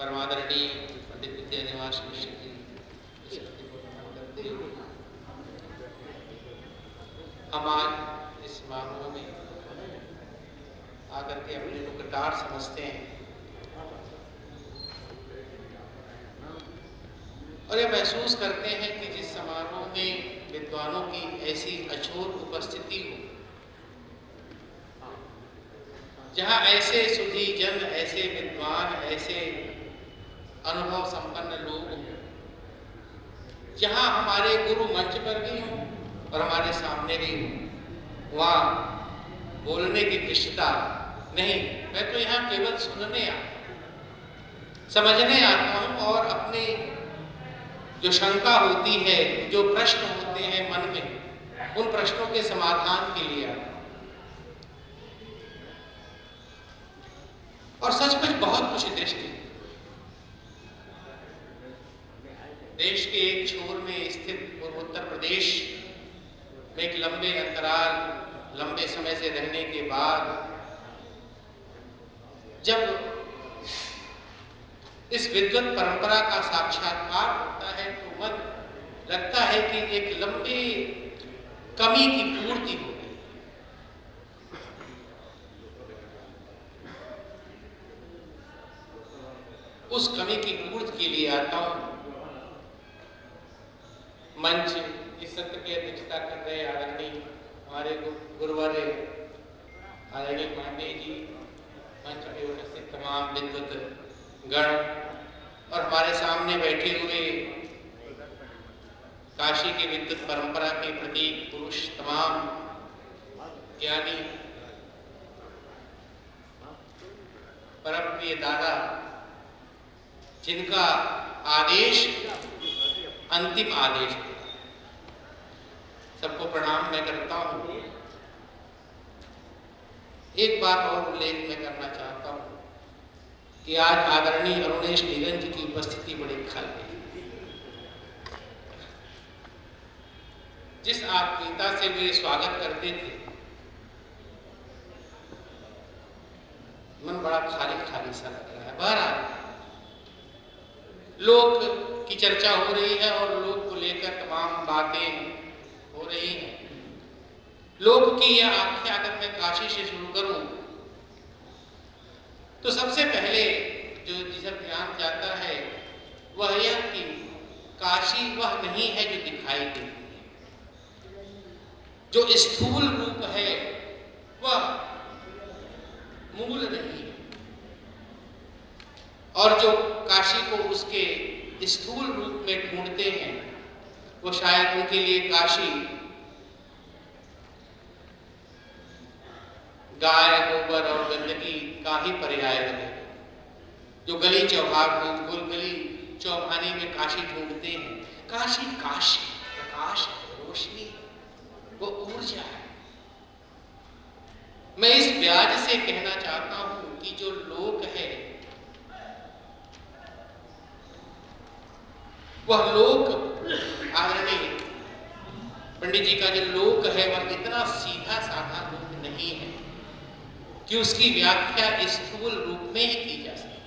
परमादरणीय पंडित विद्यानिवास मिश्र की स्मृति को नमन करते हुए हम आज इस समारोह में आकर के अपने को कृतार्थ समझते हैं और ये महसूस करते हैं कि जिस समारोह में विद्वानों की ऐसी अछूत उपस्थिति हो, जहाँ ऐसे सुधी जन, ऐसे विद्वान, ऐसे अनुभव संपन्न लोग हों, जहाँ हमारे गुरु मंच पर भी हों और हमारे सामने भी हों, वहाँ बोलने की दृष्टता नहीं। मैं तो यहाँ केवल सुनने आता, समझने आता हूँ और अपनी जो शंका होती है, जो प्रश्न होते हैं मन में, उन प्रश्नों के समाधान के लिए आता हूँ। और सचमुच बहुत कुछ दृष्टि देश के एक छोर में स्थित पूर्वोत्तर प्रदेश में एक लंबे अंतराल, लंबे समय से रहने के बाद जब इस विद्वत परंपरा का साक्षात्कार होता है तो मन लगता है कि एक लंबी कमी की पूर्ति हो गई। उस कमी की पूर्ति के लिए आता हूं। मंच इस सत्र की अध्यक्षता कर रहे आदरणीय हमारे गुरुवर आदरणीय पांडे जी, मंच पे उपस्थित तमाम विद्वत गण और हमारे सामने बैठे हुए काशी की विद्युत परंपरा के प्रतीक पुरुष, तमाम ज्ञानी, परम प्रिय दादा, जिनका आदेश अंतिम आदेश, सबको प्रणाम मैं करता हूं। एक बात और उल्लेख मैं करना चाहता हूं कि आज आदरणीय अरुणेश निरंज की उपस्थिति बड़ी खल गई। जिस आत्मीयता से वे स्वागत करते थे, मन बड़ा खाली खाली सा लग रहा है। बहरहाल लोक की चर्चा हो रही है और लोक को लेकर तमाम बातें हो रही हैं। लोक की यह आख्या अगर मैं काशी से शुरू करूं तो सबसे पहले जो जिस पर ध्यान जाता है वह यह कि काशी वह नहीं है जो दिखाई देती है, जो स्थूल रूप है वह मूल नहीं है, और जो काशी को उसके स्थूल रूप में ढूंढते हैं वो शायद उनके लिए काशी गाय, गोबर और गंदगी का ही पर्याय बने। जो गली चौभानी में काशी ढूंढते हैं, काशी प्रकाश है, रोशनी, वो ऊर्जा है। मैं इस ब्याज से कहना चाहता हूं कि जो लोक है वह लोक, आदरणीय पंडित जी का जो लोक है वह इतना सीधा साधा लोक नहीं है कि उसकी व्याख्या स्थूल रूप में ही की जा सके।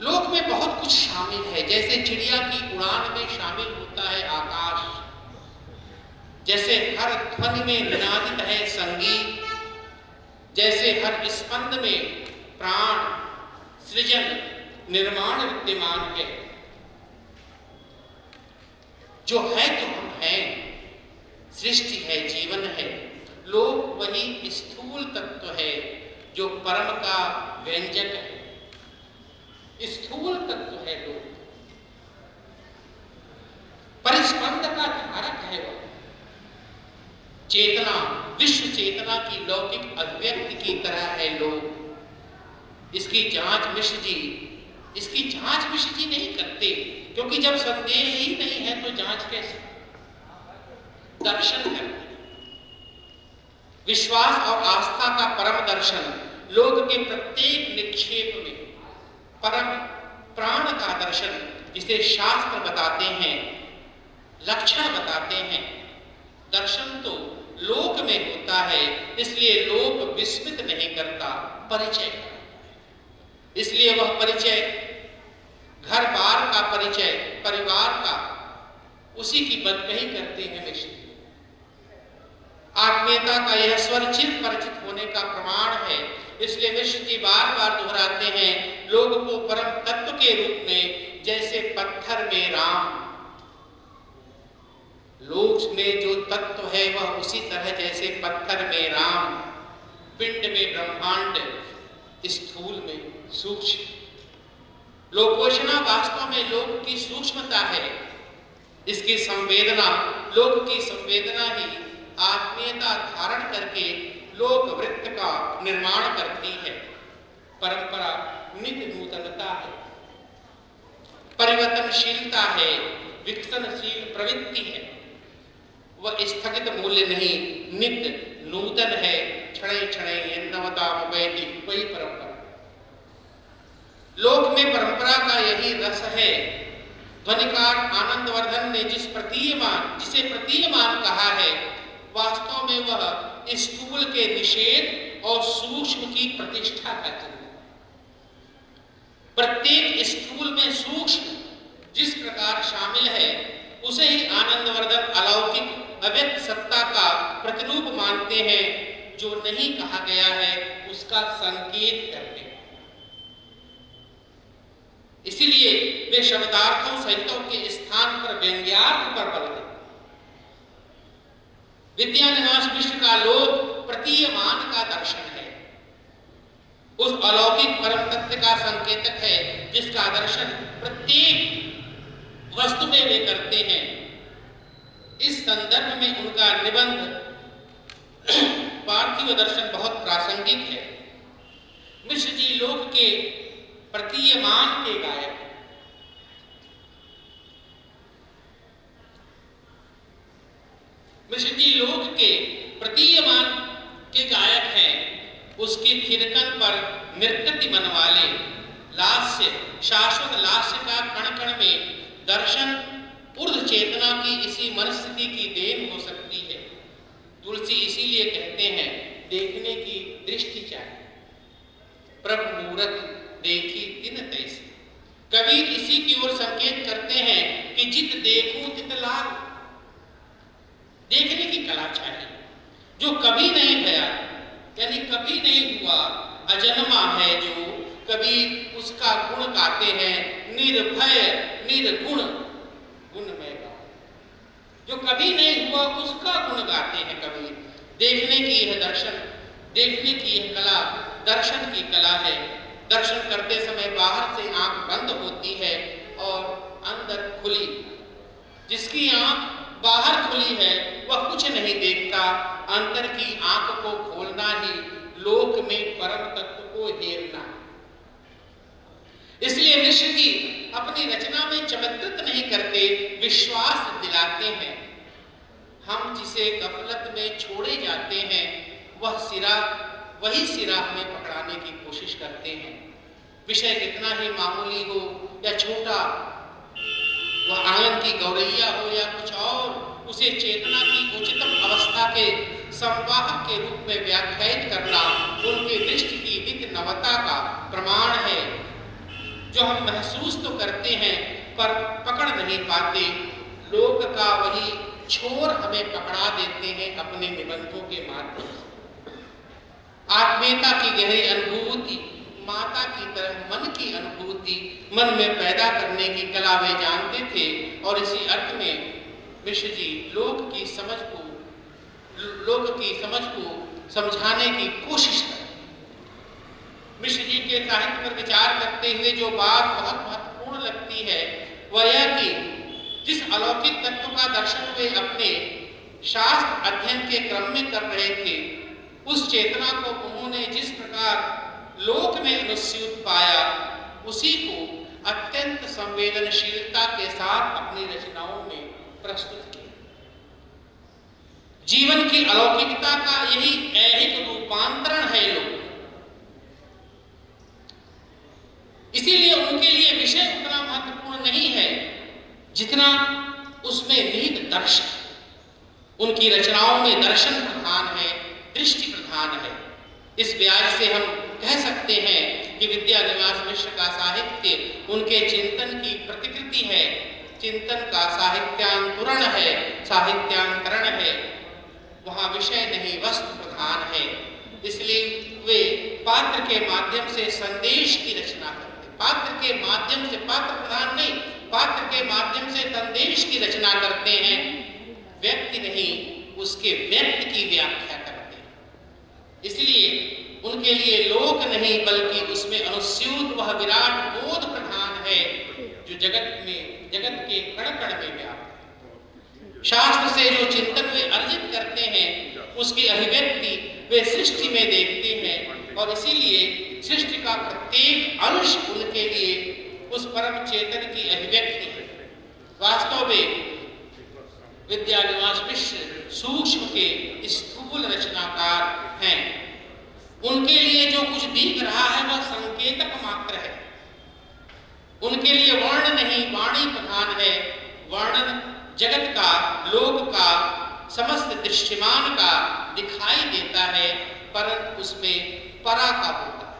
लोक में बहुत कुछ शामिल है। जैसे चिड़िया की उड़ान में शामिल होता है आकाश, जैसे हर ध्वनि में निनादित है संगीत, जैसे हर स्पंद में प्राण, सृजन, निर्माण विद्यमान है। जो है तो हम हैं, सृष्टि है, जीवन है। लोक वही स्थूल तत्व है जो परम का व्यंजक है, स्थूल तत्व है लोक। परिस्पंद का धारक है वह। चेतना, विश्व चेतना की लौकिक अभिव्यक्ति की तरह है लोक। इसकी जांच मिश्र जी नहीं करते, क्योंकि जब संदेह ही नहीं है तो जांच कैसे? दर्शन करते। विश्वास और आस्था का परम दर्शन, लोक के प्रत्येक निक्षेप में परम प्राण का दर्शन, जिसे शास्त्र बताते हैं, लक्षण बताते हैं। दर्शन तो लोक में होता है, इसलिए लोक विस्मित नहीं करता, परिचय करता। इसलिए वह परिचय घर बार का परिचय, परिवार का, उसी की बदकही करते हैं मिश्र जी। आत्मीयता का यह स्वर चिर परिचित होने का प्रमाण है। इसलिए मिश्र जी बार बार दोहराते हैं, लोग को परम तत्व के रूप में जैसे पत्थर में राम, लोक में जो तत्व है वह उसी तरह जैसे पत्थर में राम, पिंड में ब्रह्मांड, स्थूल में सूक्ष्म। लोकोषणा वास्तव में लोक की सूक्ष्मता है। इसकी संवेदना, लोक की संवेदना ही आत्मीयता धारण करके लोक वृत्त का निर्माण करती है। परंपरा नित्य नूतनता है, परिवर्तनशीलता है, विकसनशील प्रवृत्ति है। वह स्थगित मूल्य नहीं, नित्य नूतन है। क्षणे क्षणे नवता मुपैति, वही परंपरा। लोक में परंपरा का यही रस है। ध्वनिकार आनंदवर्धन ने जिसे प्रतीयमान कहा है, वास्तव में वह स्थूल के निषेध और सूक्ष्म की प्रतिष्ठा का चिन्ह। प्रत्येक स्थूल में सूक्ष्म जिस प्रकार शामिल है, उसे ही आनंदवर्धन अलौकिक अव्यक्त सत्ता का प्रतिरूप मानते हैं। जो नहीं कहा गया है उसका संकेत करते हैं। इसीलिए वे शब्दार्थों सहितों के स्थान पर व्यंग्यार्थ पर बल देते। विद्यानिवास मिश्र का लोक प्रतीयमान का दर्शन है, उस अलौकिक परम तत्व का संकेतक है, जिसका दर्शन प्रत्येक वस्तु में वे करते हैं। इस संदर्भ में उनका निबंध पार्थिव दर्शन बहुत प्रासंगिक है। मिश्र जी लोक के प्रतीयमान के गायक, मिश्र जी लोक के प्रतीयमान के गायक हैं। उसकी थिरकन पर नृत्य मन वाले लास्य, शाश्वत लास्य का कण कण में दर्शन ऊर्ध्व चेतना की इसी मनस्थिति की देन हो सकती है। तुलसी इसीलिए कहते हैं, देखने की दृष्टि चाहिए, प्रभु मूरत देखी तिन तैसी। कबीर इसी की ओर संकेत करते हैं कि जित देखूं तित लाग। देखने की कला चाहिए, जो कभी नहीं गया, यानी कभी नहीं हुआ, अजन्मा है जो, कबीर उसका गुण गाते हैं। निर्भय निर्गुण गुणमय गाओ, जो कभी नहीं हुआ उसका गुण गाते हैं कबीर। देखने की यह दर्शन, देखने की यह कला दर्शन की कला है। दर्शन करते समय बाहर से आंख बंद होती है और अंदर खुली। जिसकी आंख बाहर खुली है वह कुछ नहीं देखता। अंदर की आंख को खोलना ही लोक में परम तत्व को हेरना। इसलिए मिश्र जी अपनी रचना में चमत्कृत नहीं करते, विश्वास दिलाते हैं। हम जिसे गफलत में छोड़े जाते हैं वही सिरा हमें पकड़ाने की कोशिश करते हैं। विषय कितना ही मामूली हो या छोटा, वह आंगन की गौरैया हो या कुछ और, उसे चेतना की उच्चतम अवस्था के संवाहक के रूप में व्याख्यायित करना उनकी दृष्टि की नित्य नवता का प्रमाण है। जो हम महसूस तो करते हैं पर पकड़ नहीं पाते, लोक का वही छोर हमें पकड़ा देते हैं अपने निबंधों के माध्यम से। आत्मीयता की गहरी अनुभूति, माता की तरह मन की अनुभूति मन में पैदा करने की कला वे जानते थे। और इसी अर्थ में मिश्र जी लोक की समझ को समझाने की कोशिश करते। मिश्र जी के साहित्य पर विचार करते हुए जो बात बहुत महत्वपूर्ण लगती है वह यह कि जिस अलौकिक तत्व का दर्शन वे अपने शास्त्र अध्ययन के क्रम में कर रहे थे, उस चेतना को उन्होंने जिस प्रकार लोक में अनुस्यूत पाया, उसी को अत्यंत संवेदनशीलता के साथ अपनी रचनाओं में प्रस्तुत किया। जीवन की अलौकिकता का यही ऐहिक रूपांतरण है लोक। इसीलिए उनके लिए विषय उतना महत्वपूर्ण नहीं है जितना उसमें निहित दर्शन। उनकी रचनाओं में दर्शन प्रधान है, दृष्टि प्रधान है। इस ब्याज से हम कह सकते हैं कि विद्यानिवास मिश्र का साहित्य उनके चिंतन की प्रतिकृति है, चिंतन का साहित्यांतरण है, साहित्यांतरण है। वहाँ विषय नहीं वस्तु प्रधान है, इसलिए वे पात्र के माध्यम से संदेश की रचना करते, पात्र के माध्यम से, पात्र प्रधान नहीं, पात्र के माध्यम से संदेश की रचना करते हैं, व्यक्ति नहीं उसके व्यक्ति की व्याख्या करते हैं। इसलिए उनके लिए लोक नहीं बल्कि उसमें अनुस्यूत वह विराट बोध प्रधान है जो जगत में, जगत के कण कण में व्याप्त है। शास्त्र से जो चिंतन वे अर्जित करते हैं उसकी अभिव्यक्ति वे सृष्टि में देखते हैं और इसीलिए सृष्टि का प्रत्येक अंश उनके लिए उस परम चेतन की अभिव्यक्ति है। वास्तव में विद्यानिवास मिश्र सूक्ष्म के स्थूल रचनाकार हैं। उनके लिए जो कुछ दिख रहा है वह संकेतक मात्र है। उनके लिए वर्ण नहीं वाणी प्रधान है। वर्णन जगत का, लोक का, समस्त दृश्यमान का दिखाई देता है, परंतु उसमें परा का होता है।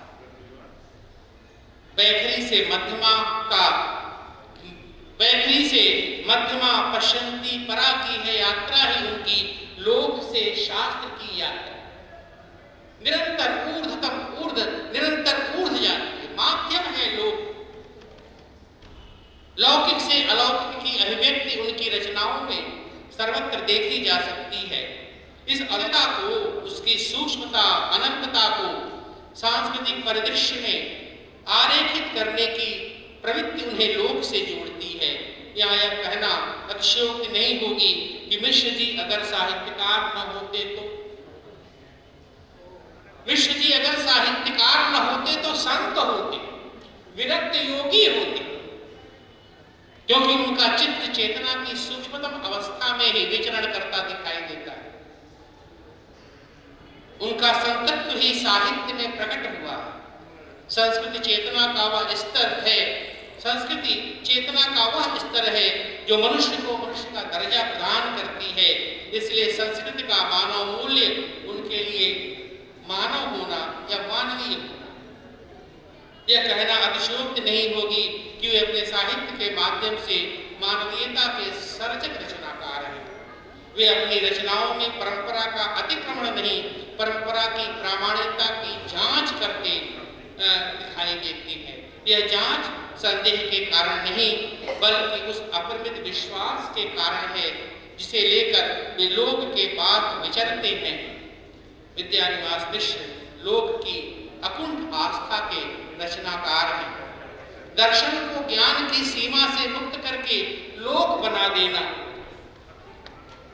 बैखरी से मध्यमा का, बैखरी से मध्यमा पश्यंती परा की है यात्रा ही उनकी, लोक से शास्त्र की यात्रा। निरंतर ऊर्ध्वतम ऊर्ध, निरंतर ऊर्ध्व जाती है, माध्यम है लोक। लौकिक से अलौकिक की अभिव्यक्ति उनकी रचनाओं में सर्वत्र देखी जा सकती है। इस अनंतता को, उसकी सूक्ष्मता, अनंतता को सांस्कृतिक परिदृश्य में आरेखित करने की प्रवृत्ति उन्हें लोक से जोड़ती है। यहाँ यह कहना अतिशयोक्ति नहीं होगी कि मिश्र जी अगर साहित्यकार न होते तो, मिश्र जी अगर साहित्यकार न होते तो संत होते, विरक्त योगी होते, क्योंकि उनका चित्त चेतना की सूक्ष्मतम अवस्था में ही विचरण करता दिखाई देता है। उनका संकल्प ही साहित्य में प्रकट हुआ। संस्कृति चेतना का वह स्तर है, संस्कृति चेतना का वह स्तर है जो मनुष्य को मनुष्य का दर्जा प्रदान करती है। इसलिए संस्कृति का मानव मूल्य उनके लिए मानव होना या मानवीय होना। यह कहना अतिशयोक्ति नहीं होगी कि वे अपने साहित्य के माध्यम से मानवीयता के सर्जक रचनाकार हैं। वे अपनी रचनाओं में परंपरा का अतिक्रमण नहीं, परंपरा की प्रामाणिकता की जांच करते दिखाई देती है। यह जांच संदेह के कारण नहीं बल्कि उस अपरिमित विश्वास के कारण है जिसे लेकर वे लोक के पास विचरते हैं। विद्यानिवास मिश्र लोक की अकुंठ आस्था के रचनाकार हैं। दर्शन को ज्ञान की सीमा से मुक्त करके लोक बना देना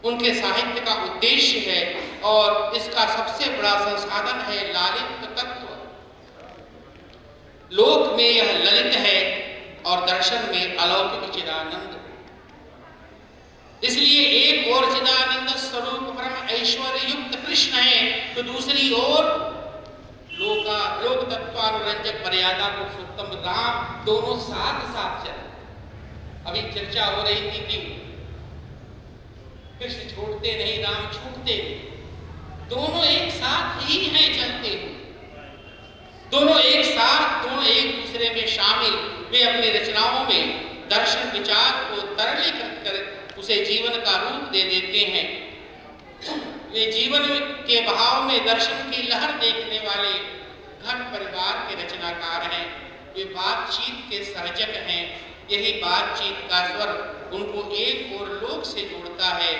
उनके साहित्य का उद्देश्य है और इसका सबसे बड़ा संसाधन है लालित तत्व। लोक में यह ललित है और दर्शन में अलौकिक चिदानंद। इसलिए एक ओर चिदानंद स्वरूप परम ऐश्वर्य युक्त कृष्ण है तो दूसरी ओर लोक तत्वानुरंजक मर्यादा पुरुषोत्तम राम, दोनों साथ साथ चले। अभी चर्चा हो रही थी कि कृष्ण छोड़ते नहीं, राम छूटते नहीं, दोनों एक साथ ही हैं चलते हुए, दोनों एक साथ, दोनों एक दूसरे में शामिल। वे अपनी रचनाओं में दर्शन विचार को तरलीकृत कर उसे जीवन का रूप दे देते हैं। वे जीवन के बहाव में दर्शन की लहर देखने वाले घन परिवार के रचनाकार हैं। वे बातचीत के सर्जक हैं। यही बातचीत का स्वर उनको एक ओर लोक से जोड़ता है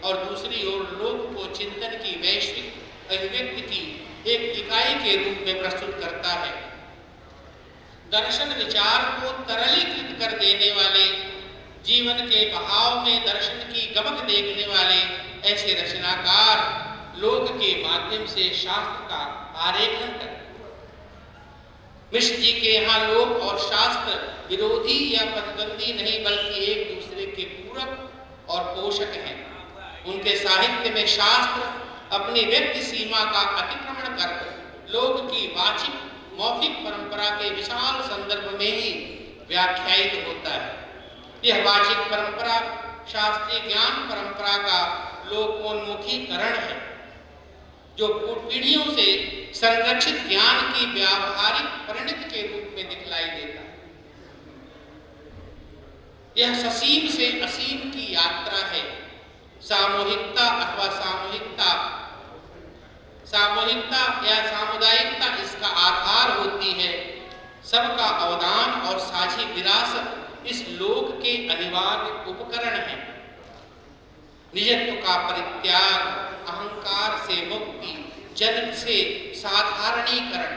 और दूसरी ओर लोक को चिंतन की वैश्विक अभिव्यक्ति की एक इकाई के रूप में प्रस्तुत करता है। दर्शन विचार को तरलीकृत कर देने वाले, जीवन के बहाव में दर्शन की गमक देखने वाले ऐसे रचनाकार लोक के माध्यम से शास्त्र का आरेखन करते। मिश्र जी के यहाँ लोक और शास्त्र विरोधी या प्रतिद्वंदी नहीं बल्कि एक दूसरे के पूरक और पोषक हैं। उनके साहित्य में शास्त्र अपनी व्यक्ति सीमा का अतिक्रमण कर लोक की वाचिक मौखिक परंपरा के विशाल संदर्भ में ही व्याख्यायित होता है। यह वाचिक परंपरा शास्त्रीय ज्ञान परंपरा का लोकोन्मुखीकरण है, जो पीढ़ियों से संरक्षित ज्ञान की व्यावहारिक परिणति के रूप में दिखलाई देता है। यह ससीम से असीम की यात्रा है। सामूहिकता अथवा सामूहिकता या सामुदायिकता इसका आधार होती है। सबका अवदान और साझी विरासत इस लोक के अनिवार्य उपकरण है। निजत्व का परित्याग, अहंकार से मुक्ति, जन्म से साधारणीकरण,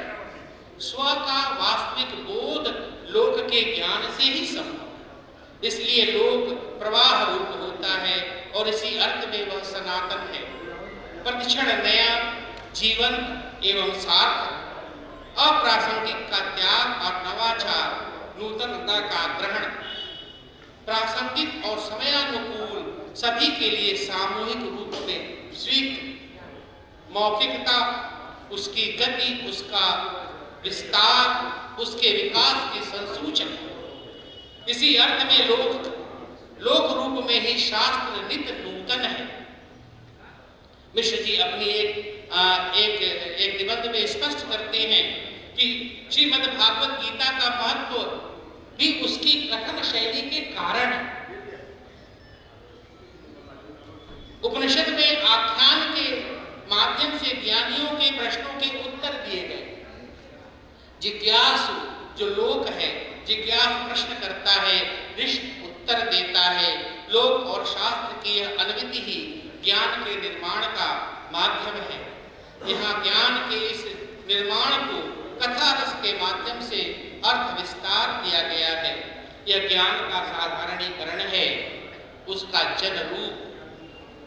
स्व का वास्तविक बोध लोक के ज्ञान से ही संभव। इसलिए लोक प्रवाह रूप होता है और इसी अर्थ में वह सनातन है। प्रतिक्षण नया, जीवन एवं सार्थक, अप्रासंगिक का त्याग और नवाचार, नूतनता का ग्रहण, प्रासंगिक और समयानुकूल, सभी के लिए सामूहिक रूप में स्वीकृत, मौखिकता, उसकी गति, उसका विस्तार, उसके विकास की संसूचक। इसी अर्थ में लोक रूप में ही शास्त्र नित्य नूतन है। मिश्र जी अपनी एक निबंध में स्पष्ट करते हैं कि श्रीमद् भागवत गीता का महत्व भी उसकी कथन शैली के कारण है। उपनिषद में आख्यान के माध्यम से ज्ञानियों के प्रश्नों के उत्तर दिए गए। जिज्ञासु जो लोक है, जिज्ञासु प्रश्न करता है, ऋषि उत्तर देता है। लोक और शास्त्र की यह अनविति ही ज्ञान के निर्माण का माध्यम है। यहाँ ज्ञान के इस निर्माण को कथा रस के माध्यम से अर्थ विस्तार किया गया है। यह ज्ञान का साधारणीकरण है, उसका जन रूप,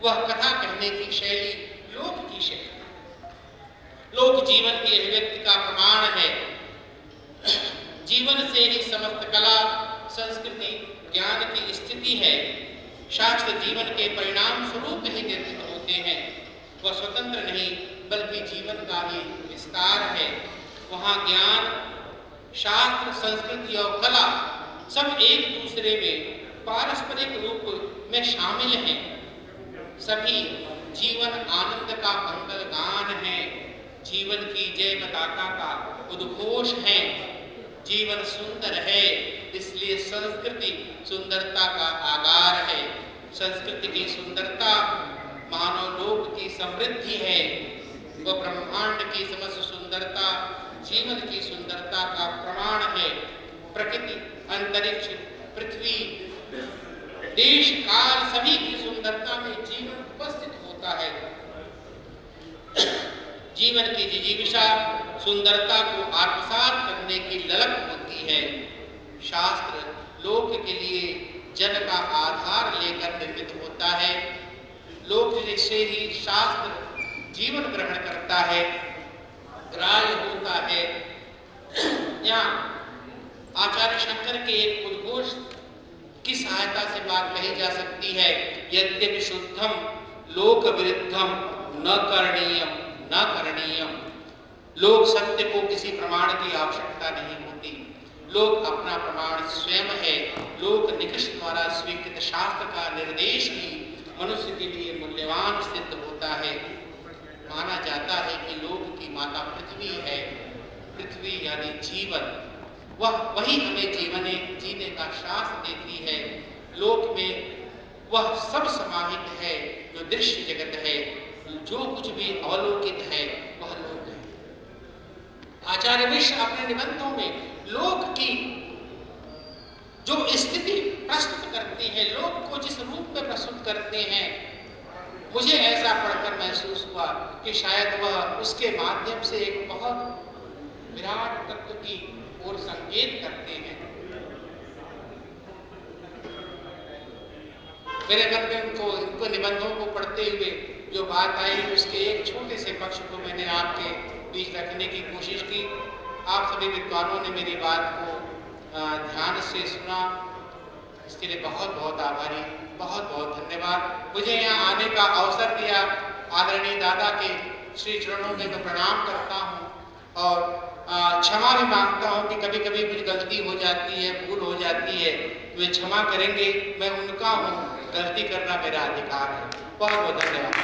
वह कथा कहने की शैली लोक की शैली। लोक जीवन की अभिव्यक्ति का प्रमाण है। जीवन से ही समस्त कला, संस्कृति, ज्ञान की स्थिति है। शास्त्र जीवन के परिणाम स्वरूप ही निर्मित होते हैं। वह स्वतंत्र नहीं बल्कि जीवन का ही विस्तार है। वहाँ ज्ञान, शास्त्र, संस्कृति और कला सब एक दूसरे में पारस्परिक रूप में शामिल हैं। सभी जीवन आनंद का मंगल गान है, जीवन की जय पताका का उद्घोष है। जीवन सुंदर है, इसलिए संस्कृति सुंदरता का आगार है। संस्कृति की सुंदरता मानव लोक की समृद्धि है। वह ब्रह्मांड की समस्त सुंदरता जीवन की सुंदरता का प्रमाण है। प्रकृति, अंतरिक्ष, पृथ्वी, देश, काल सभी की सुंदरता में जीवन उपस्थित होता है। जीवन की जिजीविषा सुंदरता को आत्मसात करने की ललक होती है। शास्त्र लोक के लिए जन का आधार लेकर निर्मित होता है। लोक से ही शास्त्र जीवन ग्रहण करता है, ग्राह्य होता है। यहाँ आचार्य शंकर के एक उद्घोष की सहायता से बात कही जा सकती है। यद्यपि शुद्धम लोक विरुद्धम न करणीयम न करणीयम। लोक सत्य को किसी प्रमाण की आवश्यकता नहीं होती। लोक अपना प्रमाण स्वयं है। लोक निकृष्ट द्वारा स्वीकृत शास्त्र का निर्देश ही मनुष्य के लिए मूल्यवान सिद्ध होता है। माना जाता है कि लोक की माता पृथ्वी है। पृथ्वी यानी जीवन, वही हमें जीने का श्वास देती है। लोक में वह सब समाहित है जो दृश्य जगत है। जो कुछ भी अवलोकित है वह लोक है। आचार्य मिश्र अपने निबंधों में लोक की जो स्थिति प्रस्तुत करते हैं, लोक को जिस रूप में प्रस्तुत करते हैं, मुझे ऐसा पढ़कर महसूस हुआ कि शायद वह उसके माध्यम से एक बहुत विराट तत्व की ओर संकेत करते हैं। मेरे मन में इनको निबंधों को पढ़ते हुए जो बात आई, उसके एक छोटे से पक्ष को मैंने आपके बीच रखने की कोशिश की। आप सभी विद्वानों ने मेरी बात को ध्यान से सुना, इसके लिए बहुत बहुत आभारी, बहुत बहुत धन्यवाद। मुझे यहाँ आने का अवसर दिया आदरणीय दादा के श्री चरणों में मैं प्रणाम करता हूँ और क्षमा भी मांगता हूँ कि कभी कभी कुछ गलती हो जाती है, भूल हो जाती है, तो वे क्षमा करेंगे। मैं उनका हूँ, गलती करना मेरा अधिकार है। बहुत बहुत धन्यवाद।